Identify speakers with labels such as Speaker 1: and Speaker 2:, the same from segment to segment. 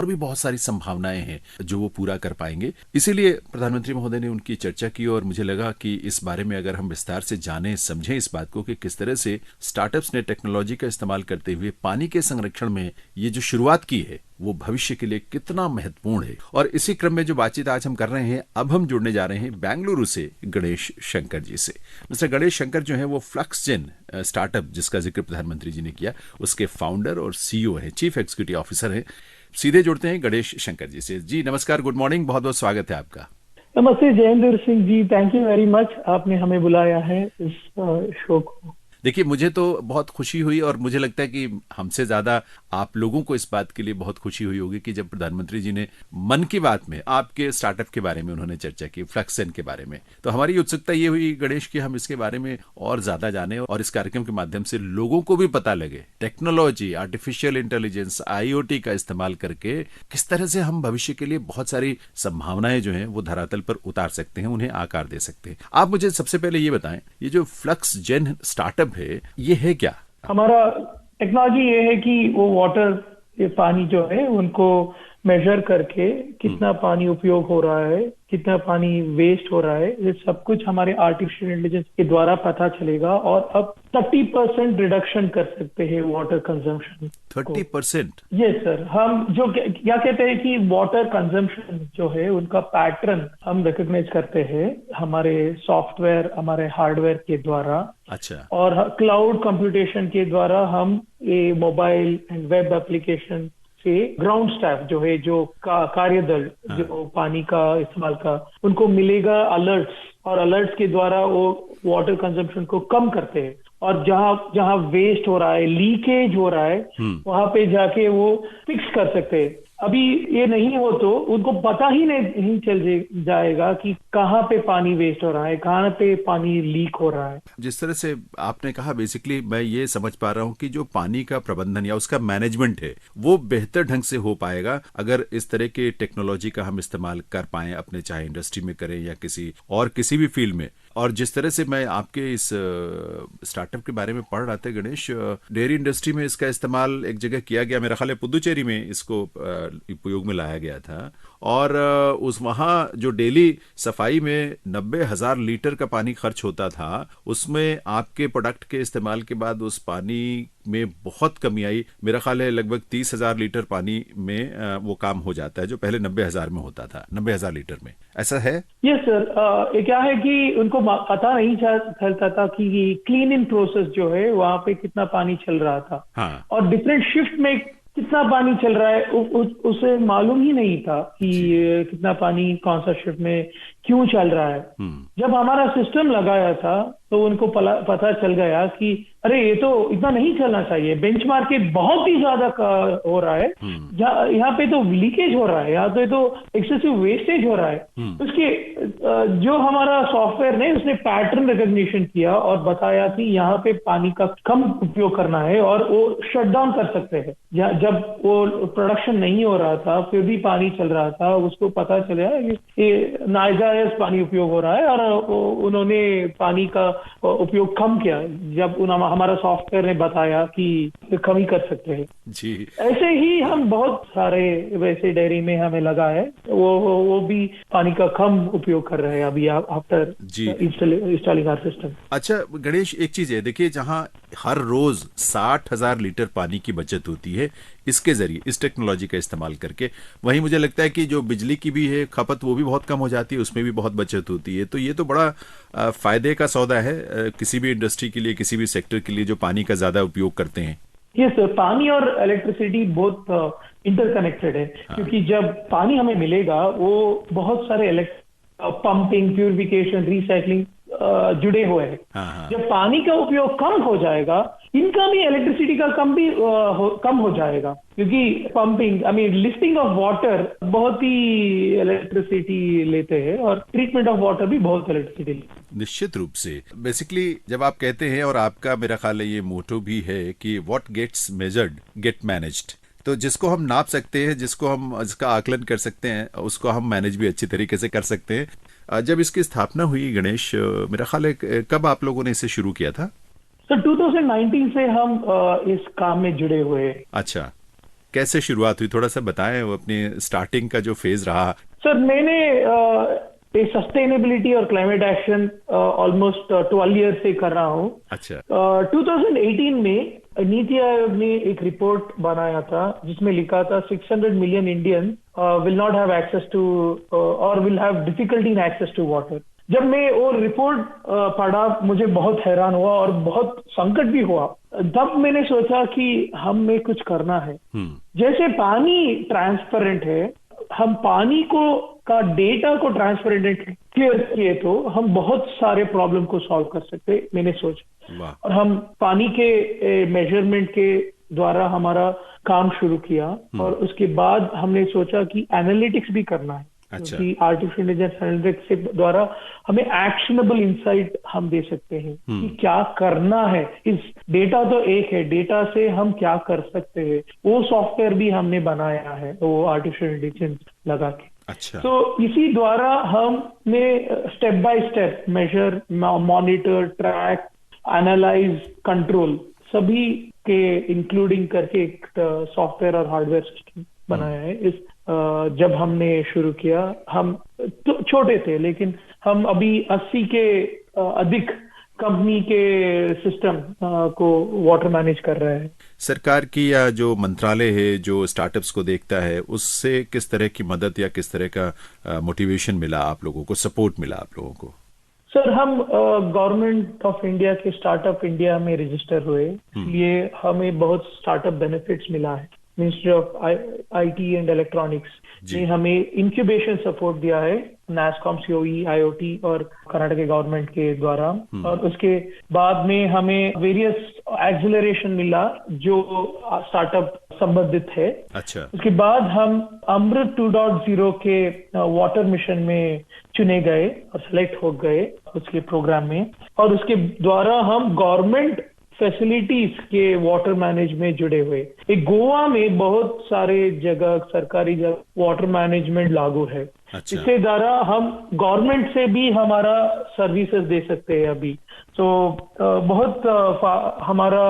Speaker 1: और भी बहुत सारी संभावनाएं हैं जो वो पूरा कर पाएंगे। इसीलिए प्रधानमंत्री महोदय ने उनकी चर्चा की और मुझे लगा कि इस बारे में अगर हम विस्तार से जानें, समझें इस बात को कि किस तरह से स्टार्टअप्स ने टेक्नोलॉजी का इस्तेमाल करते हुए पानी के संरक्षण में ये जो शुरुआत की है वो भविष्य के लिए कितना महत्वपूर्ण है। और इसी क्रम में जो बातचीत आज हम कर रहे हैं, अब हम जुड़ने जा रहे हैं बेंगलुरु से गणेश शंकर जी से। मिस्टर गणेश शंकर जो है वो फ्लक्सजेन स्टार्टअप जिसका जिक्र प्रधानमंत्री जी ने किया, उसके फाउंडर और सीईओ हैं, चीफ एग्जीक्यूटिव ऑफिसर हैं। सीधे जुड़ते हैं गणेश शंकर जी से। जी नमस्कार, गुड मॉर्निंग, बहुत बहुत स्वागत है आपका।
Speaker 2: नमस्ते Jayendra Singh ji, thank you very much, आपने हमें बुलाया है इस शो को।
Speaker 1: देखिए, मुझे तो बहुत खुशी हुई और मुझे लगता है कि हमसे ज्यादा आप लोगों को इस बात के लिए बहुत खुशी हुई होगी कि जब प्रधानमंत्री जी ने मन की बात में आपके स्टार्टअप के बारे में उन्होंने चर्चा की, फ्लक्सजेन के बारे में। तो हमारी उत्सुकता ये हुई गणेश कि हम इसके बारे में और ज्यादा जाने और इस कार्यक्रम के माध्यम से लोगों को भी पता लगे टेक्नोलॉजी, आर्टिफिशियल इंटेलिजेंस, IoT का इस्तेमाल करके किस तरह से हम भविष्य के लिए बहुत सारी संभावनाएं जो है वो धरातल पर उतार सकते हैं, उन्हें आकार दे सकते हैं। आप मुझे सबसे पहले ये बताएं, ये जो फ्लक्सजेन स्टार्टअप है ये है क्या?
Speaker 2: हमारा टेक्नोलॉजी ये है कि वो वाटर, ये पानी जो है उनको मेजर करके कितना पानी उपयोग हो रहा है, कितना पानी वेस्ट हो रहा है, ये सब कुछ हमारे आर्टिफिशियल इंटेलिजेंस के द्वारा पता चलेगा। और अब 30% रिडक्शन कर सकते हैं वाटर कंजम्पशन।
Speaker 1: 30%?
Speaker 2: यस सर, हम जो क्या कहते हैं कि वाटर कंजम्पशन जो है उनका पैटर्न हम रिकॉग्नाइज करते हैं हमारे सॉफ्टवेयर, हमारे हार्डवेयर के द्वारा।
Speaker 1: अच्छा।
Speaker 2: और क्लाउड कंप्यूटेशन के द्वारा हम ये मोबाइल एंड वेब एप्लीकेशन से ग्राउंड स्टाफ जो है, जो कार्यदल जो पानी का इस्तेमाल का, उनको मिलेगा अलर्ट्स, और अलर्ट्स के द्वारा वो वाटर कंजम्पशन को कम करते हैं। और जहाँ जहाँ वेस्ट हो रहा है, लीकेज हो रहा है, वहां पे जाके वो फिक्स कर सकते हैं। अभी ये नहीं हो तो उनको पता ही नहीं चल जाएगा कि कहाँ पे पानी वेस्ट हो रहा है, कहाँ पे पानी लीक हो रहा है।
Speaker 1: जिस तरह से आपने कहा, बेसिकली मैं ये समझ पा रहा हूँ कि जो पानी का प्रबंधन या उसका मैनेजमेंट है वो बेहतर ढंग से हो पाएगा अगर इस तरह के टेक्नोलॉजी का हम इस्तेमाल कर पाए अपने, चाहे इंडस्ट्री में करें या किसी भी फील्ड में। और जिस तरह से मैं आपके इस स्टार्टअप के बारे में पढ़ रहा था गणेश, डेयरी इंडस्ट्री में इसका इस्तेमाल एक जगह किया गया, मेरा ख्याल है पुदुचेरी में इसको उपयोग में लाया गया था। और उस वहाँ जो डेली सफाई में 90,000 लीटर का पानी खर्च होता था, उसमें आपके प्रोडक्ट के इस्तेमाल के बाद उस पानी में बहुत कमी आई। मेरा ख्याल है लगभग 30,000 लीटर पानी में वो काम हो जाता है जो पहले 90,000 में होता था, 90,000 लीटर में। ऐसा है?
Speaker 2: यस सर, ये क्या है कि उनको पता नहीं चलता था कि क्लीन इन प्रोसेस जो है वहाँ पे कितना पानी चल रहा था।
Speaker 1: हाँ।
Speaker 2: और डिफरेंट शिफ्ट में कितना पानी चल रहा है उसे मालूम ही नहीं था कि कितना पानी कौन सा शिफ्ट में क्यों चल रहा है। जब हमारा सिस्टम लगाया था तो उनको पता चल गया कि अरे ये तो इतना नहीं चलना चाहिए, बेंचमार्क के बहुत ही ज्यादा हो रहा है, यहाँ पे तो लीकेज हो रहा है, यहाँ पे तो एक्सेसिव वेस्टेज हो रहा है। उसके जो हमारा सॉफ्टवेयर ने उसने पैटर्न रिकॉग्निशन किया और बताया कि यहाँ पे पानी का कम उपयोग करना है और वो शट डाउन कर सकते हैं। जब वो प्रोडक्शन नहीं हो रहा था फिर भी पानी चल रहा था, उसको पता चला कि नाजायज पानी उपयोग हो रहा है और उन्होंने पानी का उपयोग कम किया। जब हमारा सॉफ्टवेयर ने बताया कि कम ही कर सकते हैं
Speaker 1: जी।
Speaker 2: ऐसे ही हम बहुत सारे वैसे डेयरी में हमें लगा है, वो भी पानी का कम उपयोग कर रहे हैं अभी आफ्टर इंस्टॉलिंग आवर सिस्टम।
Speaker 1: अच्छा गणेश, एक चीज है, देखिए जहां हर रोज 60,000 लीटर पानी की बचत होती है इसके जरिए, इस टेक्नोलॉजी का इस्तेमाल करके, वहीं मुझे लगता है कि जो बिजली की भी है खपत वो भी बहुत कम हो जाती है, उसमें भी बहुत बचत होती है। तो ये तो बड़ा फायदे का सौदा है किसी भी इंडस्ट्री के लिए, किसी भी सेक्टर के लिए जो पानी का ज्यादा उपयोग करते हैं।
Speaker 2: यस सर, पानी और इलेक्ट्रिसिटी बहुत इंटरकनेक्टेड है। क्योंकि जब पानी हमें मिलेगा वो बहुत सारे पंपिंग, प्यूरिफिकेशन, रिसाइकलिंग जुड़े हुए हैं। जब पानी का उपयोग कम हो जाएगा, इनका भी इलेक्ट्रिसिटी का कम हो जाएगा, क्योंकि पंपिंग लिफ्टिंग ऑफ वाटर बहुत ही इलेक्ट्रिसिटी लेते हैं और ट्रीटमेंट ऑफ वाटर भी बहुत इलेक्ट्रिसिटी लेते हैं।
Speaker 1: निश्चित रूप से। बेसिकली जब आप कहते हैं, और आपका मेरा ख्याल है ये मोटो भी है कि what gets measured get managed, तो जिसको हम नाप सकते हैं, जिसका आकलन कर सकते हैं, उसको हम मैनेज भी अच्छी तरीके से कर सकते हैं। जब इसकी स्थापना हुई गणेश, मेरा ख्याल है कब आप लोगों ने इसे शुरू किया था?
Speaker 2: तो 2019 से हम इस काम में जुड़े हुए हैं।
Speaker 1: अच्छा। कैसे शुरुआत हुई, थोड़ा सा बताएं वो अपनी स्टार्टिंग का जो फेज रहा।
Speaker 2: सर मैंने सस्टेनेबिलिटी और क्लाइमेट एक्शन ऑलमोस्ट 12 ईयर से कर रहा हूँ।
Speaker 1: अच्छा।
Speaker 2: 2018 में नीति आयोग ने एक रिपोर्ट बनाया था जिसमें लिखा था 600 million Indian will not have access to और will have difficulty in access to water. जब मैं वो रिपोर्ट पढ़ा मुझे बहुत हैरान हुआ और बहुत संकट भी हुआ। तब मैंने सोचा कि हमें कुछ करना है। जैसे पानी ट्रांसपेरेंट है, हम पानी को का डेटा को ट्रांसपेरेंट क्लियर किए तो हम बहुत सारे प्रॉब्लम को सॉल्व कर सकते, मैंने सोचा। और हम पानी के मेजरमेंट के द्वारा हमारा काम शुरू किया और उसके बाद हमने सोचा कि एनालिटिक्स भी करना है।
Speaker 1: अच्छा।
Speaker 2: क्योंकि आर्टिफिशियल इंटेलिजेंस एनालिटिक्स के द्वारा हमें एक्शनेबल इंसाइट हम दे सकते हैं कि क्या करना है। इस डेटा तो एक है, डेटा से हम क्या कर सकते हैं, वो सॉफ्टवेयर भी हमने बनाया है वो आर्टिफिशियल इंटेलिजेंस लगा के।
Speaker 1: अच्छा।
Speaker 2: तो इसी द्वारा हमने step by step measure, monitor, track, analyse, control सभी के इंक्लूडिंग करके एक सॉफ्टवेयर और हार्डवेयर सिस्टम बनाया है। इस जब हमने शुरू किया हम तो छोटे थे, लेकिन हम अभी 80 के अधिक कंपनी के सिस्टम को वाटर मैनेज कर रहे हैं।
Speaker 1: सरकार की या जो मंत्रालय है जो स्टार्टअप्स को देखता है, उससे किस तरह की मदद या किस तरह का मोटिवेशन मिला आप लोगों को, सपोर्ट मिला आप लोगों को?
Speaker 2: सर हम गवर्नमेंट ऑफ इंडिया के स्टार्टअप इंडिया में रजिस्टर हुए, इसलिए हमें बहुत स्टार्टअप बेनिफिट्स मिला है। Ministry of IT and electronics ने हमें इंक्यूबेशन सपोर्ट दिया है, NASSCOM, COE, IoT और कर्नाटक गवर्नमेंट के द्वारा। और उसके बाद में हमें वेरियस एक्सेलरेशन मिला जो स्टार्टअप संबंधित है।
Speaker 1: अच्छा।
Speaker 2: उसके बाद हम अमृत 2.0 के वाटर मिशन में चुने गए और सिलेक्ट हो गए उसके प्रोग्राम में, और उसके द्वारा हम गवर्नमेंट फैसिलिटीज के वाटर मैनेजमेंट में जुड़े हुए। एक गोवा में बहुत सारे जगह सरकारी जगह वाटर मैनेजमेंट लागू है।
Speaker 1: अच्छा।
Speaker 2: इसके द्वारा हम गवर्नमेंट से भी हमारा सर्विसेज दे सकते हैं अभी। तो बहुत हमारा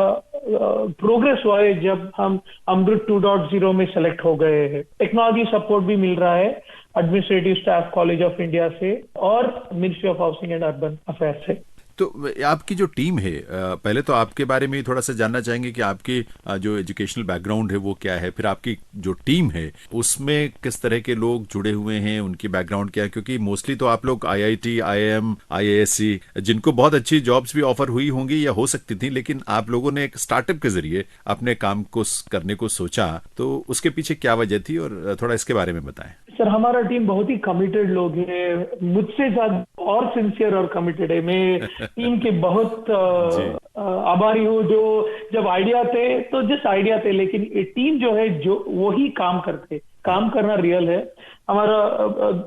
Speaker 2: प्रोग्रेस हुआ है जब हम अमृत 2.0 में सेलेक्ट हो गए हैं। टेक्नोलॉजी सपोर्ट भी मिल रहा है administrative staff college of India से और ministry of housing and urban affairs से।
Speaker 1: तो आपकी जो टीम है, पहले तो आपके बारे में थोड़ा सा जानना चाहेंगे कि आपकी जो एजुकेशनल बैकग्राउंड है वो क्या है, फिर आपकी जो टीम है उसमें किस तरह के लोग जुड़े हुए हैं, उनकी बैकग्राउंड क्या है, क्योंकि मोस्टली तो आप लोग IIT, IIM, IISc जिनको बहुत अच्छी जॉब्स भी ऑफर हुई होंगी या हो सकती थी, लेकिन आप लोगों ने एक स्टार्टअप के जरिए अपने काम को करने को सोचा, तो उसके पीछे क्या वजह थी और थोड़ा इसके बारे में बताएं।
Speaker 2: सर हमारा टीम बहुत ही कमिटेड लोग हैं, मुझसे ज्यादा और सिंसियर और कमिटेड है। मैं टीम के बहुत आभारी हूँ। जो जब आइडिया थे तो जिस आइडिया थे, लेकिन टीम जो है जो वही काम करते, काम करना रियल है। हमारा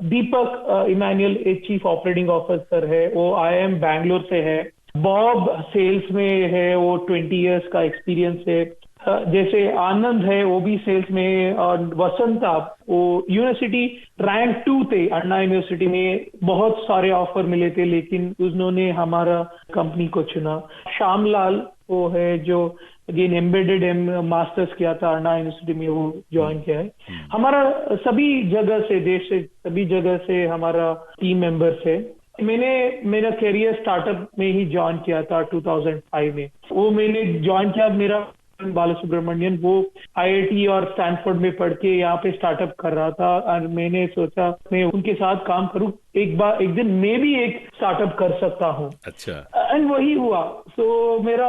Speaker 2: दीपक इमैनुअल एक चीफ ऑपरेटिंग ऑफिसर है, वो IIM बैंगलोर से है। बॉब सेल्स में है, वो 20 इयर्स का एक्सपीरियंस है। जैसे आनंद है वो भी सेल्स में, और वसंत वो यूनिवर्सिटी रैंक 2 थे अन्ना यूनिवर्सिटी में, बहुत सारे ऑफर मिले थे लेकिन उन्होंने हमारा कंपनी को चुना। श्यामलाल वो है जो अगेन एम्बेडेड मास्टर्स किया था अन्ना यूनिवर्सिटी में, वो ज्वाइन किया है। हमारा सभी जगह से, देश से सभी जगह से हमारा टीम मेंबर्स है। मैंने मेरा करियर स्टार्टअप में ही ज्वाइन किया था 2005 में। वो मैंने ज्वाइन किया, मेरा बालासुब्रमण्यन वो IIT और स्टैनफोर्ड में पढ़ के यहाँ पे स्टार्टअप कर रहा था, और मैंने सोचा मैं उनके साथ काम करूं, एक दिन मैं भी एक स्टार्टअप कर सकता हूं।
Speaker 1: अच्छा।
Speaker 2: एंड वही हुआ। तो मेरा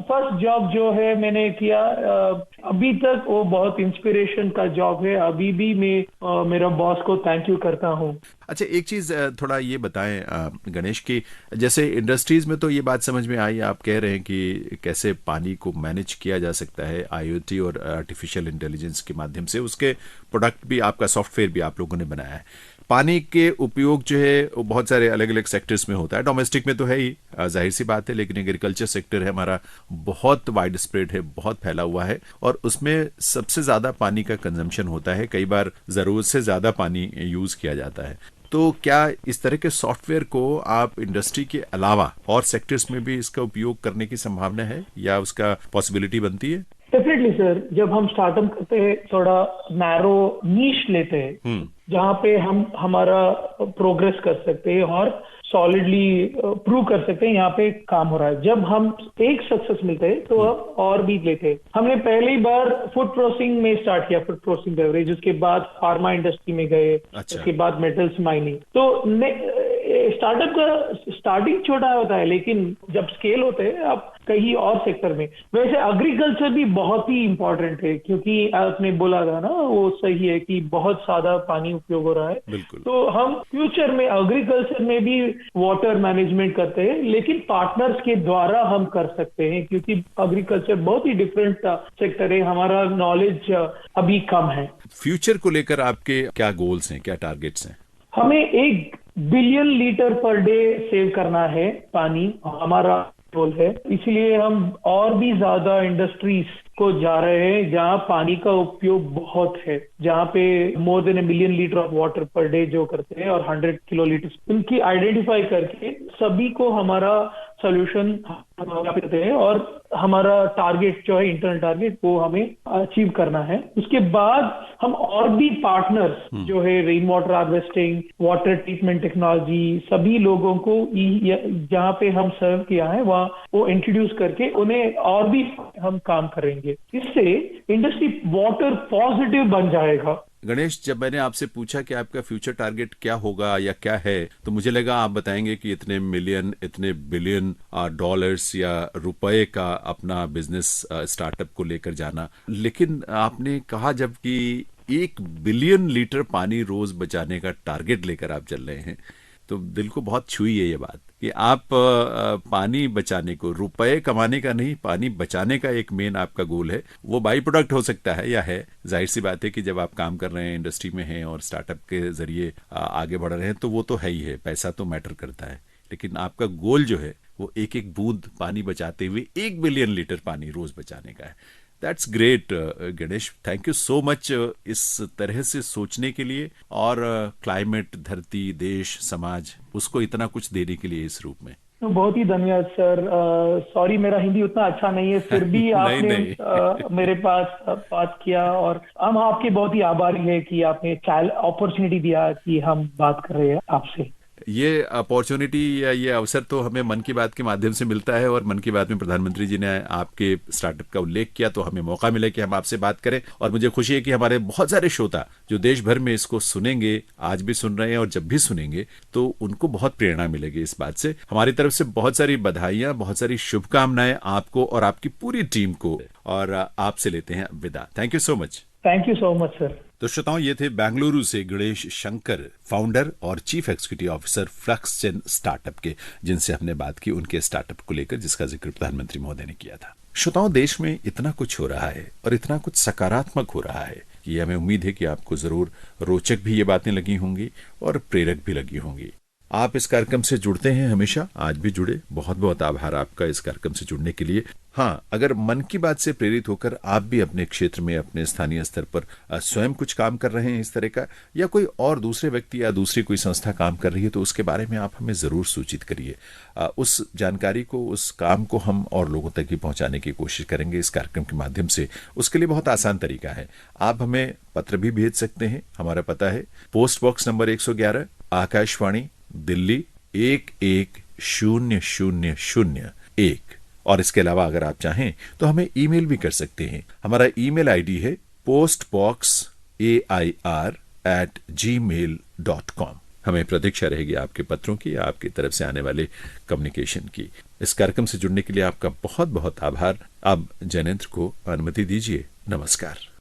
Speaker 2: फर्स्ट जॉब जो है मैंने किया, अभी तक वो बहुत इंस्पिरेशन का जॉब है। अभी भी मैं मेरा बॉस को थैंक यू करता हूँ।
Speaker 1: अच्छा, एक चीज थोड़ा ये बताएं गणेश की, जैसे इंडस्ट्रीज में तो ये बात समझ में आई, आप कह रहे हैं कि कैसे पानी को मैनेज किया जा सकता है IoT और आर्टिफिशियल इंटेलिजेंस के माध्यम से, उसके प्रोडक्ट भी आपका सॉफ्टवेयर भी आप लोगों ने बनाया है। पानी के उपयोग जो है वो बहुत सारे अलग अलग सेक्टर्स में होता है, डोमेस्टिक में तो है ही, जाहिर सी बात है, लेकिन एग्रीकल्चर सेक्टर है हमारा, बहुत वाइड स्प्रेड है, बहुत फैला हुआ है, और उसमें सबसे ज्यादा पानी का कंजम्पशन होता है, कई बार जरूरत से ज्यादा पानी यूज किया जाता है। तो क्या इस तरह के सॉफ्टवेयर को आप इंडस्ट्री के अलावा और सेक्टर्स में भी इसका उपयोग करने की संभावना है या उसका पॉसिबिलिटी बनती है?
Speaker 2: डेफिनेटली सर, जब हम स्टार्टअप करते हैं थोड़ा नैरो नीश लेते हैं जहाँ पे हम हमारा प्रोग्रेस कर सकते हैं और सॉलिडली प्रूव कर सकते हैं यहाँ पे काम हो रहा है। जब हम एक सक्सेस मिलते हैं तो हम और भी लेते हैं। हमने पहली बार फूड प्रोसेसिंग में स्टार्ट किया, फूड प्रोसेसिंग बेवरेज, उसके बाद फार्मा इंडस्ट्री में गए, उसके बाद मेटल्स माइनिंग। तो स्टार्टअप का स्टार्टिंग छोटा होता है लेकिन जब स्केल होते हैं आप कहीं और सेक्टर में। वैसे एग्रीकल्चर भी बहुत ही इंपॉर्टेंट है क्योंकि आपने बोला था ना, वो सही है कि बहुत ज्यादा पानी उपयोग हो रहा है। तो हम फ्यूचर में एग्रीकल्चर में भी वाटर मैनेजमेंट करते हैं लेकिन पार्टनर्स के द्वारा हम कर सकते हैं क्योंकि एग्रीकल्चर बहुत ही डिफरेंट सेक्टर है, हमारा नॉलेज अभी कम है।
Speaker 1: फ्यूचर को लेकर आपके क्या गोल्स हैं, क्या टारगेट्स हैं?
Speaker 2: हमें 1 billion litre per day save करना है पानी, हमारा गोल है। इसलिए हम और भी ज्यादा इंडस्ट्रीज को जा रहे हैं जहाँ पानी का उपयोग बहुत है, जहाँ पे more than 1 million litre of water per day जो करते हैं और 100 किलो लीटर उनकी आइडेंटिफाई करके सभी को हमारा सोल्यूशन करते हैं और हमारा टारगेट जो है इंटरनल टारगेट वो हमें अचीव करना है। उसके बाद हम और भी पार्टनर्स जो है rain water harvesting, water treatment technology, सभी लोगों को जहाँ पे हम सर्व किया है वहाँ वो इंट्रोड्यूस करके उन्हें और भी हम काम करेंगे। इससे इंडस्ट्री वाटर पॉजिटिव बन जाएगा।
Speaker 1: गणेश, जब मैंने आपसे पूछा कि आपका फ्यूचर टारगेट क्या होगा या क्या है, तो मुझे लगा आप बताएंगे कि इतने मिलियन, इतने बिलियन डॉलर्स या रुपए का अपना बिजनेस स्टार्टअप को लेकर जाना। लेकिन आपने कहा जब कि 1 बिलियन लीटर पानी रोज बचाने का टारगेट लेकर आप चल रहे हैं, तो दिल को बहुत छुई है ये बात कि आप पानी बचाने को, रुपए कमाने का नहीं, पानी बचाने का एक मेन आपका गोल है। वो बाई प्रोडक्ट हो सकता है या है, जाहिर सी बात है कि जब आप काम कर रहे हैं, इंडस्ट्री में हैं और स्टार्टअप के जरिए आगे बढ़ रहे हैं तो वो तो है ही है, पैसा तो मैटर करता है। लेकिन आपका गोल जो है वो एक एक बूंद पानी बचाते हुए 1 बिलियन लीटर पानी रोज बचाने का है। That's great Ganesh, thank you so much इस तरह से सोचने के लिए और क्लाइमेट, धरती, देश, समाज, उसको इतना कुछ देने के लिए इस रूप में।
Speaker 2: बहुत ही धन्यवाद सर। सॉरी मेरा हिंदी उतना अच्छा नहीं है, फिर भी आपने मेरे पास बात किया और हम आपके बहुत ही आभारी है कि आपने अपॉर्चुनिटी दिया कि हम बात कर रहे हैं आपसे।
Speaker 1: ये अपॉर्चुनिटी या ये अवसर तो हमें मन की बात के माध्यम से मिलता है और मन की बात में प्रधानमंत्री जी ने आपके स्टार्टअप का उल्लेख किया तो हमें मौका मिला कि हम आपसे बात करें। और मुझे खुशी है कि हमारे बहुत सारे श्रोता जो देश भर में इसको सुनेंगे, आज भी सुन रहे हैं और जब भी सुनेंगे तो उनको बहुत प्रेरणा मिलेगी इस बात से। हमारी तरफ से बहुत सारी बधाइयां, बहुत सारी शुभकामनाएं आपको और आपकी पूरी टीम को, और आपसे लेते हैं विदा। Thank you so much.
Speaker 2: Thank you so much sir.
Speaker 1: तो श्रोताओं, ये थे बेंगलुरु से गणेश शंकर, फाउंडर और chief executive officer Fluxgen startup के, जिनसे हमने बात की उनके स्टार्टअप को लेकर जिसका जिक्र प्रधानमंत्री महोदय ने किया था। श्रोताओं, देश में इतना कुछ हो रहा है और इतना कुछ सकारात्मक हो रहा है कि हमें उम्मीद है कि आपको जरूर रोचक भी ये बातें लगी होंगी और प्रेरक भी लगी होंगी। आप इस कार्यक्रम से जुड़ते हैं हमेशा, आज भी जुड़े। बहुत बहुत आभार आपका इस कार्यक्रम से जुड़ने के लिए। हाँ, अगर मन की बात से प्रेरित होकर आप भी अपने क्षेत्र में, अपने स्थानीय स्तर पर स्वयं कुछ काम कर रहे हैं इस तरह का, या कोई और दूसरे व्यक्ति या दूसरी कोई संस्था काम कर रही है, तो उसके बारे में आप हमें जरूर सूचित करिए। उस जानकारी को, उस काम को हम और लोगों तक भी पहुंचाने की कोशिश करेंगे इस कार्यक्रम के माध्यम से। उसके लिए बहुत आसान तरीका है, आप हमें पत्र भी भेज सकते हैं। हमारा पता है post box number 111, Akashvani, Delhi 1100001। और इसके अलावा अगर आप चाहें तो हमें ईमेल भी कर सकते हैं। हमारा ईमेल आईडी है postboxair@gmail.com। हमें प्रतीक्षा रहेगी आपके पत्रों की, आपकी तरफ से आने वाले कम्युनिकेशन की। इस कार्यक्रम से जुड़ने के लिए आपका बहुत बहुत आभार। अब जयनेंद्र को अनुमति दीजिए। नमस्कार।